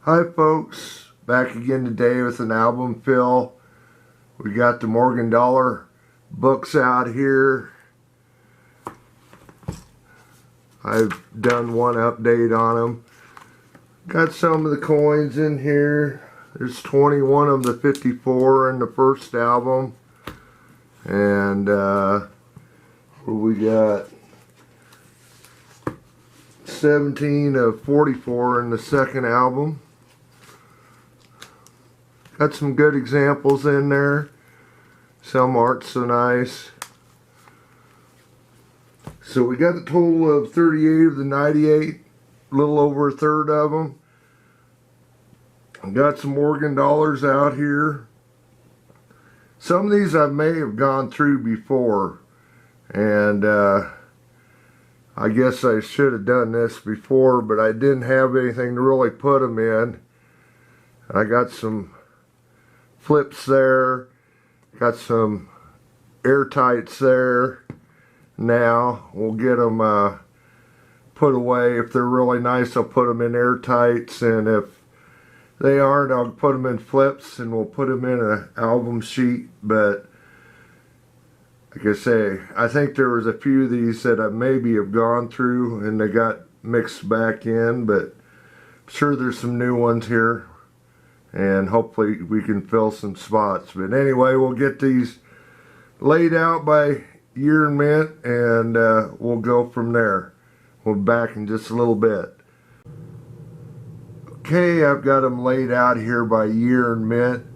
Hi folks, back again today with an album fill. We got the Morgan Dollar books out here. I've done one update on them. Got some of the coins in here. There's 21 of the 54 in the first album. And we got 17 of 44 in the second album. Got some good examples in there. Some aren't so nice. So we got a total of 38 of the 98, a little over a third of them. Got some Morgan dollars out here. Some of these I may have gone through before, and I guess I should have done this before, but I didn't have anything to really put them in. I got some flips there, got some airtights there. Now we'll get them put away. If they're really nice, I'll put them in airtights, and if they aren't, I'll put them in flips and we'll put them in an album sheet. But like I say, I think there was a few of these that I maybe have gone through and they got mixed back in, but I'm sure there's some new ones here, and hopefully we can fill some spots. But anyway, we'll get these laid out by year and mint, and we'll go from there. We'll be back in just a little bit. Okay, I've got them laid out here by year and mint.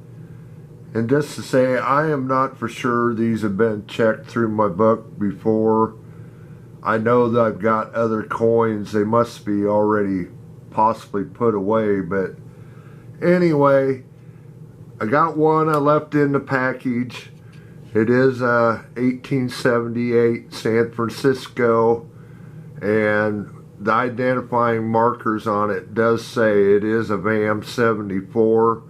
And just to say, I am not for sure these have been checked through my book before. I know that I've got other coins. They must be already possibly put away, but anyway, I got one I left in the package. It is 1878 San Francisco, and the identifying markers on it does say it is a VAM 74.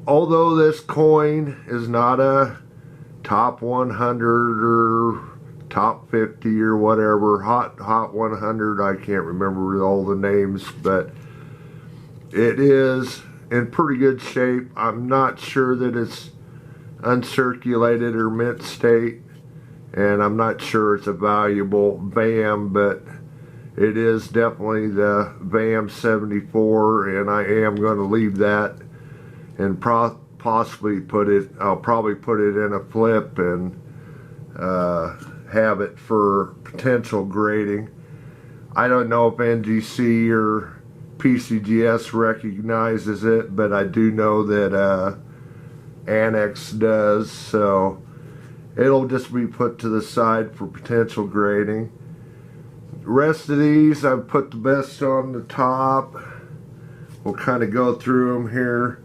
Although this coin is not a top 100 or top 50 or whatever, hot 100, I can't remember all the names, but it is in pretty good shape. I'm not sure that it's uncirculated or mint state, and I'm not sure it's a valuable VAM, but it is definitely the VAM 74, and I am going to leave that and possibly I'll probably put it in a flip and have it for potential grading. I don't know if NGC or PCGS recognizes it, but I do know that Annex does, so it'll just be put to the side for potential grading. The rest of these, I've put the best on the top. We'll kind of go through them here.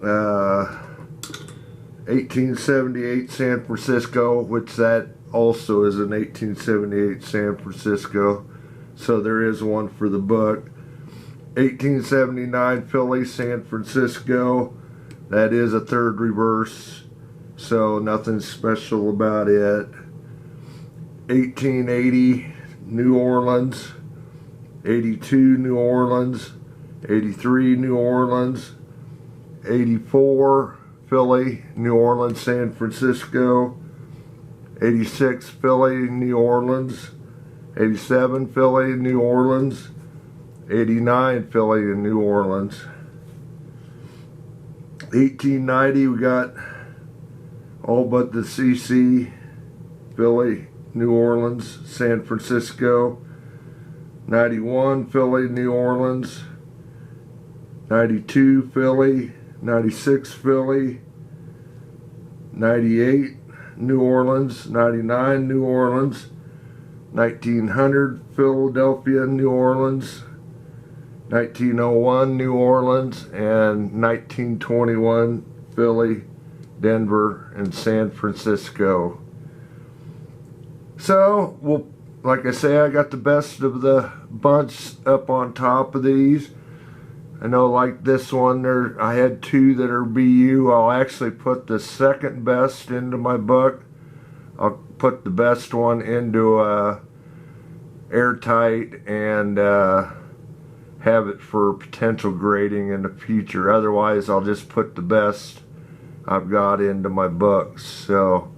1878 San Francisco, which that also is an 1878 San Francisco, so there is one for the book. 1879 Philly San Francisco, that is a third reverse, so nothing special about it. 1880 New Orleans, 82 New Orleans, 83 New Orleans, 84 Philly, New Orleans, San Francisco, 86 Philly, New Orleans, 87 Philly, New Orleans, 89 Philly and New Orleans. 1890 we got all but the CC, Philly, New Orleans, San Francisco. 91 Philly, New Orleans, 92 Philly, 96 Philly, 98 New Orleans, 99 New Orleans, 1900 Philadelphia, New Orleans, 1901 New Orleans, and 1921 Philly, Denver, and San Francisco. So, well, like I say, I got the best of the bunch up on top of these. I know, like this one, I had two that are BU. I'll actually put the second best into my book. I'll put the best one into airtight and have it for potential grading in the future. Otherwise, I'll just put the best I've got into my books. So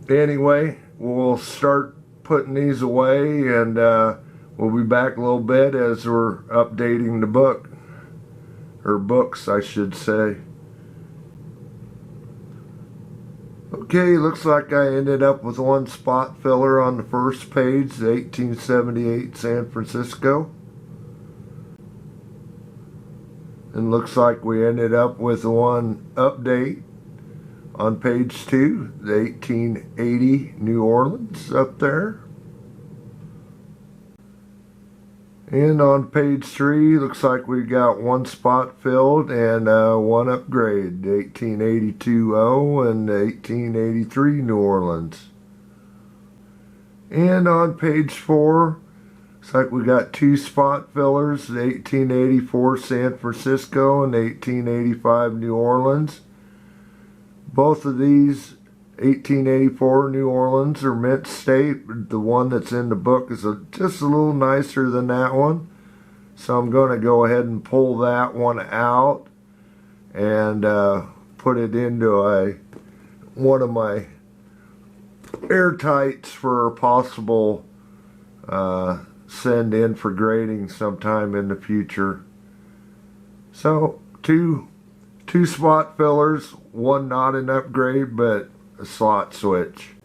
anyway, we'll start putting these away, and we'll be back a little bit as we're updating the book, or books I should say. Okay, looks like I ended up with one spot filler on the first page, the 1878 San Francisco. And looks like we ended up with one update on page 2, the 1880 New Orleans up there. And on page 3, looks like we got one spot filled and one upgrade, the 1882-0 and the 1883 New Orleans. And on page 4, looks like we got two spot fillers, the 1884 San Francisco and the 1885 New Orleans. Both of these 1884 New Orleans are mint state. The one that's in the book is just a little nicer than that one. So I'm going to go ahead and pull that one out and put it into one of my airtights for possible send in for grading sometime in the future. So two spot fillers, one not an upgrade but a slot switch.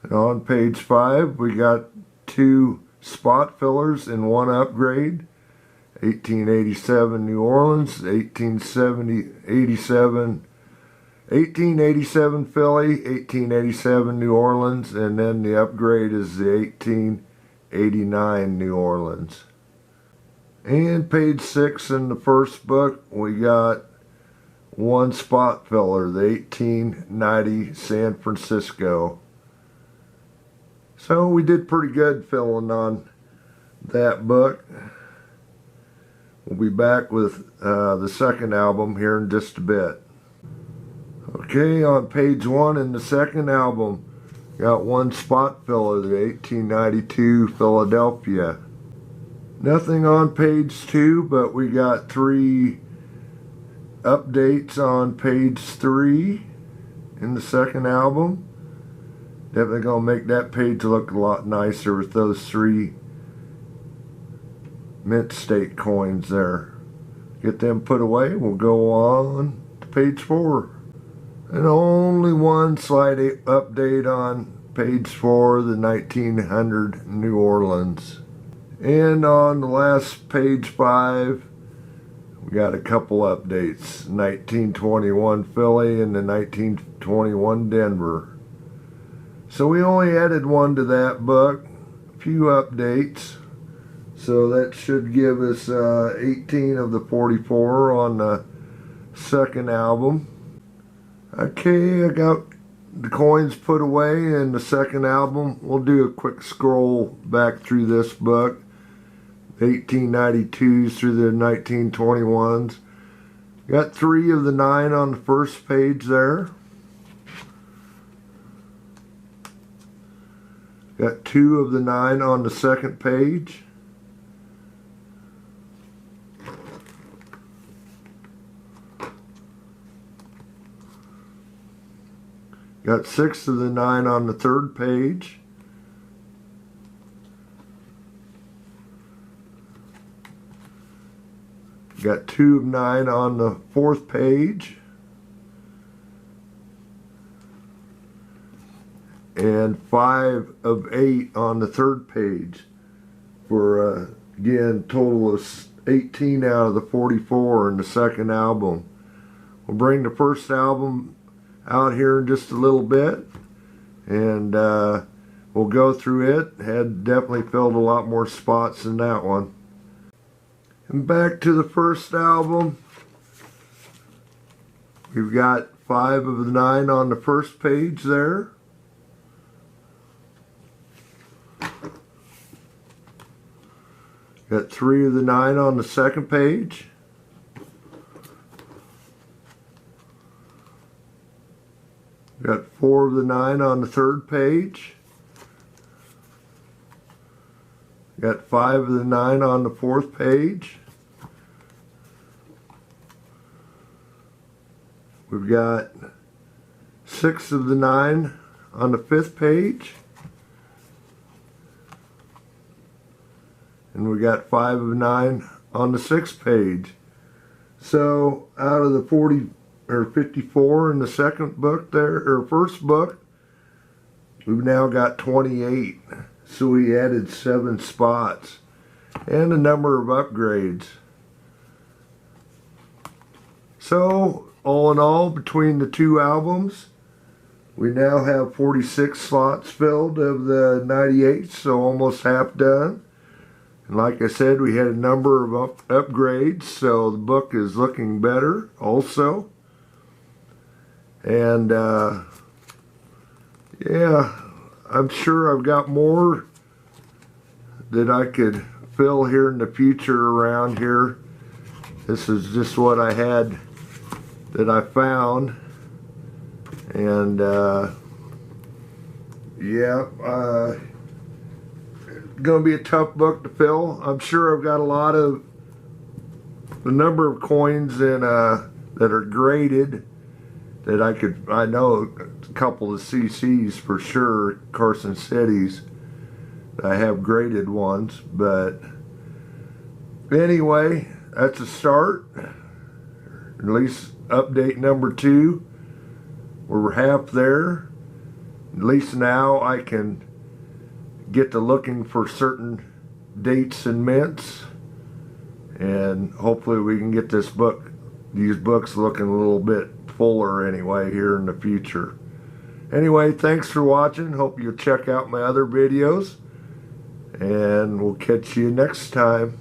And on page 5 we got two spot fillers and one upgrade, 1887 New Orleans, 1887 Philly, 1887 New Orleans, and then the upgrade is the 1889 New Orleans. And page 6 in the first book we got one spot filler, the 1890 San Francisco. So we did pretty good filling on that book. We'll be back with the second album here in just a bit. Okay, on page 1 in the second album, got one spot filler, the 1892 Philadelphia. Nothing on page 2, but we got 3 updates on page 3 in the second album. Definitely gonna make that page look a lot nicer with those 3 mint state coins there. Get them put away. We'll go on to page 4. And only one slight update on page 4, the 1900 New Orleans. And on the last page 5, we got a couple updates, 1921 Philly and the 1921 Denver. So we only added one to that book, a few updates. So that should give us 18 of the 44 on the second album. Okay, I got the coins put away in the second album. We'll do a quick scroll back through this book. 1892s through the 1921s. Got 3 of the 9 on the first page there. Got 2 of the 9 on the second page. Got 6 of the 9 on the third page. Got 2 of 9 on the fourth page. And 5 of 8 on the third page. For, again, total of 18 out of the 44 in the second album. We'll bring the first album out here in just a little bit. And we'll go through it. Had definitely filled a lot more spots than that one. And back to the first album, we've got 5 of the 9 on the first page there. Got 3 of the 9 on the second page. Got 4 of the 9 on the third page. Got 5 of the 9 on the 4th page. We've got 6 of the 9 on the 5th page. And we got 5 of 9 on the 6th page. So out of the 40 or 54 in the second book there, or first book, we've now got 28. So we added 7 spots and a number of upgrades. So all in all, between the 2 albums, we now have 46 slots filled of the 98, so almost half done. And like I said, we had a number of upgrades, so the book is looking better also. And yeah, I'm sure I've got more that I could fill here in the future around here. This is just what I had that I found. And yeah, going to be a tough book to fill. I'm sure I've got a lot of the number of coins in that are graded that I know a couple of CCs for sure, Carson Cities. I have graded ones, but anyway, that's a start. At least update number 2. We're half there. At least now I can get to looking for certain dates and mints, and hopefully we can get these books looking a little bit fuller anyway here in the future. Anyway, thanks for watching. Hope you'll check out my other videos, and we'll catch you next time.